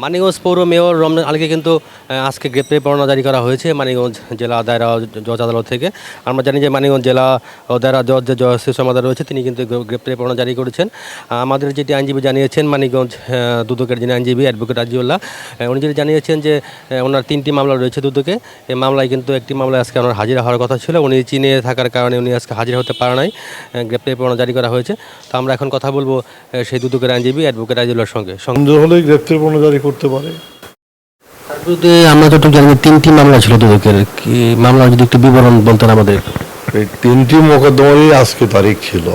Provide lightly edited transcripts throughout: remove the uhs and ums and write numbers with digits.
মানিকগঞ্জ পৌর মেয়র রমজান আলীকে কিন্তু আজকে গ্রেপ্তারি পরোয়ানা জারি করা হয়েছে মানিকগঞ্জ জেলা দায়রা জজ আদালত থেকে। আমরা জানি যে মানিকগঞ্জ জেলা দায়রা জজ যে জজ শিশু রয়েছে তিনি কিন্তু গ্রেপ্তারি পরোয়ানা জারি করেছেন। আমাদের যেটি আইনজীবী জানিয়েছেন মানিকগঞ্জ দুদকের যিনি আইনজীবী অ্যাডভোকেট রাজিউল্লাহ, উনি যেটি জানিয়েছেন যে ওনার 3টি মামলা রয়েছে দুদকে। এই মামলায় কিন্তু একটি মামলায় আজকে ওনার হাজিরা হওয়ার কথা ছিল, উনি চীনে থাকার কারণে উনি আজকে হাজিরা হতে পারে নাই, গ্রেপ্তারি পরোয়ানা জারি করা হয়েছে। তো আমরা এখন কথা বলবো সেই দুদকের আইনজীবী অ্যাডভোকেট রাজিউল্লাহর সঙ্গে। সন্দেহ হলেই গ্রেপ্তারি পরোয়ানা জারি করতে পারে। তার বিরুদ্ধে আমরা যতটুকু জানি 3টি মামলা ছিল দুদকের, কি মামলা যদি একটু বিবরণ বলতেন আমাদের। এই 3টি মোকদ্দমারই আজকে তারিখ ছিল।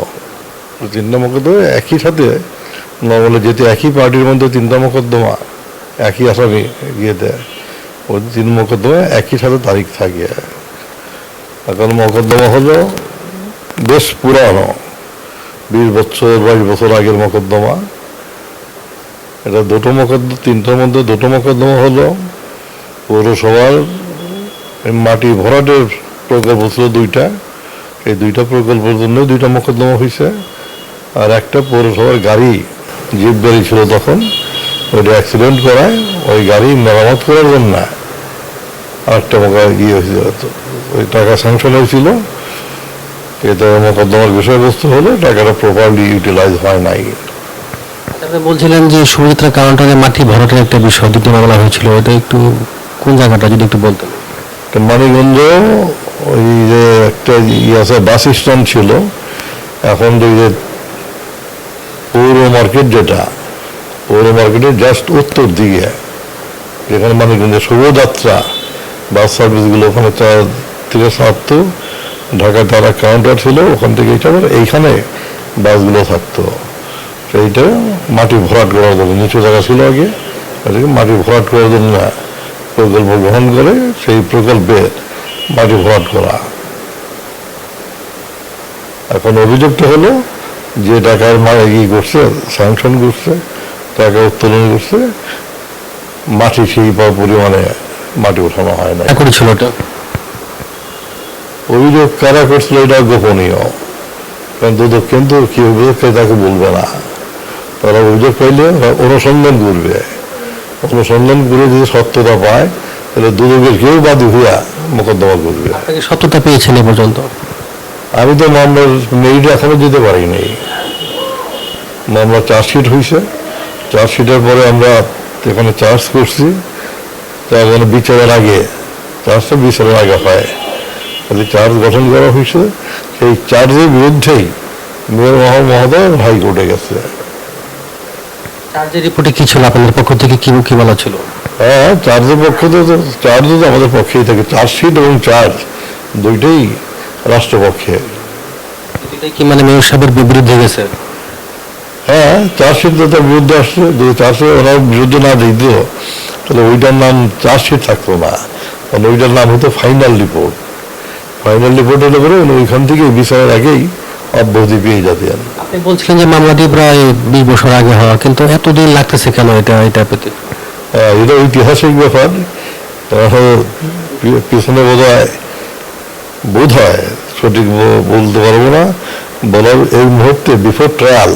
3টা মোকদ্দমা একই সাথে নবলে যেতে একই পার্টির মধ্যে 3টা মোকদ্দমা একই আসামি গিয়ে দেয়, ওই 3 মোকদ্দমা একই সাথে তারিখ থাকে। এখন মোকদ্দমা হলো বেশ পুরানো, 20 বছর 22 বছর আগের মোকদ্দমা। এটা 3টার মধ্যে 2টো মোকদ্দমা হলো পৌরসভার মাটি ভরাটের প্রকল্প ছিল 2টা, এই 2টা প্রকল্পের জন্য 2টা মোকদ্দমা হয়েছে। আর একটা পৌরসভার গাড়ি, জিপ গাড়ি ছিল তখন, ওইটা অ্যাক্সিডেন্ট করায় ওই গাড়ি মেরামত করার জন্য আরেকটা হয়েছিল, ওই টাকা স্যাংশন হয়েছিল। এটা মোকদ্দমার বিষয়বস্তু হলো টাকাটা প্রপারলি ইউটিলাইজ হয় নাই। আপনি বলছিলেন যে সুমিত্রা কাউন্টারে মাটি ভরাটের একটা বিষয় 2টি মামলা হয়েছিল, এটা একটু কোন জায়গাটা যদি একটু বলতেন। মানিকগঞ্জ ওই যে একটা আছে বাস স্ট্যান্ড ছিল, এখন ওই যে পৌর মার্কেট, যেটা পৌর মার্কেটের জাস্ট উত্তর দিকে, যেখানে মানিকগঞ্জের শুভযাত্রা বাস সার্ভিসগুলো ওখানে 4 থেকে 7 ঢাকা তারা কাউন্টার ছিল, ওখান থেকে এইখানে বাসগুলো থাকতো। সেইটা মাটি ভরাট করার জন্য, নিচু জায়গা ছিল আগে, এটাকে মাটি ভরাট করার জন্য প্রকল্প গ্রহণ করে সেই প্রকল্পে মাটি ভরাট করা। এখন অভিযোগটা হলো যে টাকার করছে, স্যাংশন করছে, টাকা উত্তোলন করছে, মাটি সেই পরিমাণে মাটি উঠানো হয় না। করেছিল এটা অভিযোগ কারা করছিল এটা গোপনীয়, কারণ দুদক কিন্তু কি অভিযোগ তাকে বলবে না। তারা অভিযোগ পাইলে অনুসন্ধান করবে, অনুসন্ধান করে যদি সত্যতা পায় তাহলে দুদকের কেউ বাদী হইয়া মোকদ্দমা করবে। সত্যতা পেয়েছেন এ পর্যন্ত? আমি তো মামলার মেরিট এখনো দিতে পারিনি। মামলা চার্জশিট হয়েছে, চার্জশিটের পরে আমরা এখানে চার্জ করছি, তার জন্য বিচারের আগে, চার্জটা বিচারের আগে হয়, চার্জ গঠন করা হয়েছে। সেই চার্জের বিরুদ্ধেই মেয়র মহোদয় হাইকোর্টে গেছে। চার্জের রিপোর্টে কি ছিল আপনাদের পক্ষ থেকে, কি কি বলা ছিল? হ্যাঁ, চার্জের পক্ষ থেকে চার্জ তো আমাদের পক্ষেই থাকে, চার্জশিট এবং চার্জ দুইটাই রাষ্ট্রপক্ষে। কি মানে মেয়র সাহেবের বিরুদ্ধে গেছে? হ্যাঁ, চার্জশিট তো তার বিরুদ্ধে আসছে, যদি চার্জশিট ওনার বিরুদ্ধে না দিত তাহলে ওইটার নাম চার্জশিট থাকতো না, কারণ ওইটার নাম হতো ফাইনাল রিপোর্ট। ফাইনাল রিপোর্ট হলে পরে ওইখান থেকে বিচারের আগেই অব্যাহতি পেয়ে যেতেন। আপনি বলছিলেন যে মামলাটি প্রায় 20 বছর আগে হওয়া, কিন্তু এতদিন লাগতেছে কেন এটা পেতে? এটা ঐতিহাসিক ব্যাপার, পিছনে বোধ হয় সঠিক বলতে পারবো না, বলার এই মুহূর্তে বিফোর ট্রায়াল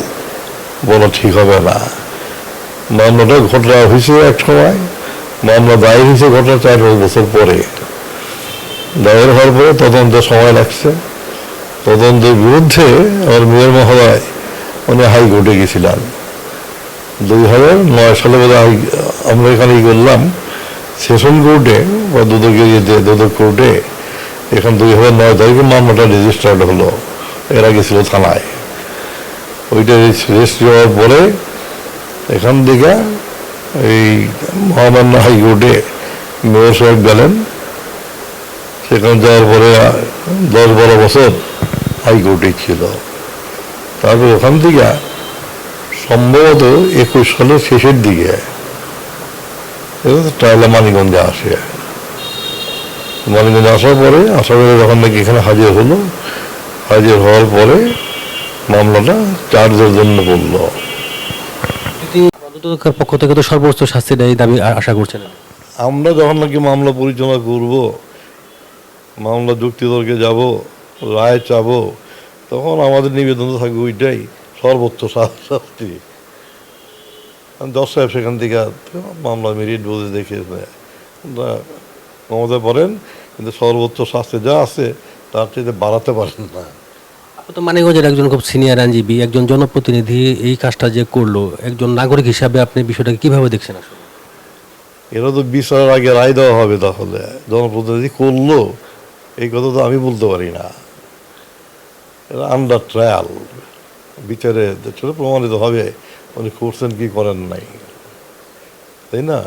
বলা ঠিক হবে না। মামলাটা ঘটনা হয়েছে এক সময়, মামলা দায়ের হয়েছে ঘটনা 4 বছর পরে, দায়ের হওয়ার পরে তদন্তের সময় লাগছে। তদন্তের বিরুদ্ধে আমার মেয়র মহোদয় উনি হাইকোর্টে গেছিলেন 2009 সালে। আমরা এখানে করলাম সেশন কোর্টে বা দুদক কোর্টে, এখন 2009 তারিখে মামলাটা রেজিস্টার্ড হলো, এরা গেছিল থানায়। ওইটা রেজিস্ট্রি হওয়ার পরে এখান থেকে এই মহামান্য হাইকোর্টে মেয়র সাহেব গেলেন। সেখানে যাওয়ার পরে 10-12 বছর হাইকোর্টে ছিল। তারপর ওখান থেকে সম্ভবত 21 সালের শেষের দিকে ট্রায়ালে মানিকগঞ্জে আসে। মানিকগঞ্জে আসার পরে যখন নাকি এখানে হাজির হলো, হাজির হওয়ার পরে মামলাটা চার্জের জন্য বলল। পক্ষ থেকে তো সর্বোচ্চ শাস্তি দেয় দাবি আশা করছেন? আমরা যখন নাকি মামলা পরিচালনা করব, মামলা যুক্তিতর্কে যাব, রায় চাবো, তখন আমাদের নিবেদন থাকবে ওইটাই সর্বোচ্চ শাস্তি। জজ সাহেব সেখান থেকে মামলা মেরিট বুঝে দেখে ক্ষমতা পড়েন, কিন্তু সর্বোচ্চ শাস্তি যা আছে তার চেয়ে বাড়াতে পারেন না। আপনি তো মানিকগঞ্জের একজন খুব সিনিয়র আইনজীবী, একজন জনপ্রতিনিধি, এই কাজটা যে করলো, একজন নাগরিক হিসাবে আপনি বিষয়টাকে কিভাবে দেখছেন আসলে? এরা তো বিচারের আগে রায় দেওয়া হবে, তাহলে জনপ্রতিনিধি করলো এই কথা তো আমি বলতে পারি না। এরা আন্ডার ট্রায়াল, বিচারে সেটা প্রমাণিত হবে উনি করছেন কি করেন নাই, তাই না?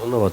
ধন্যবাদ।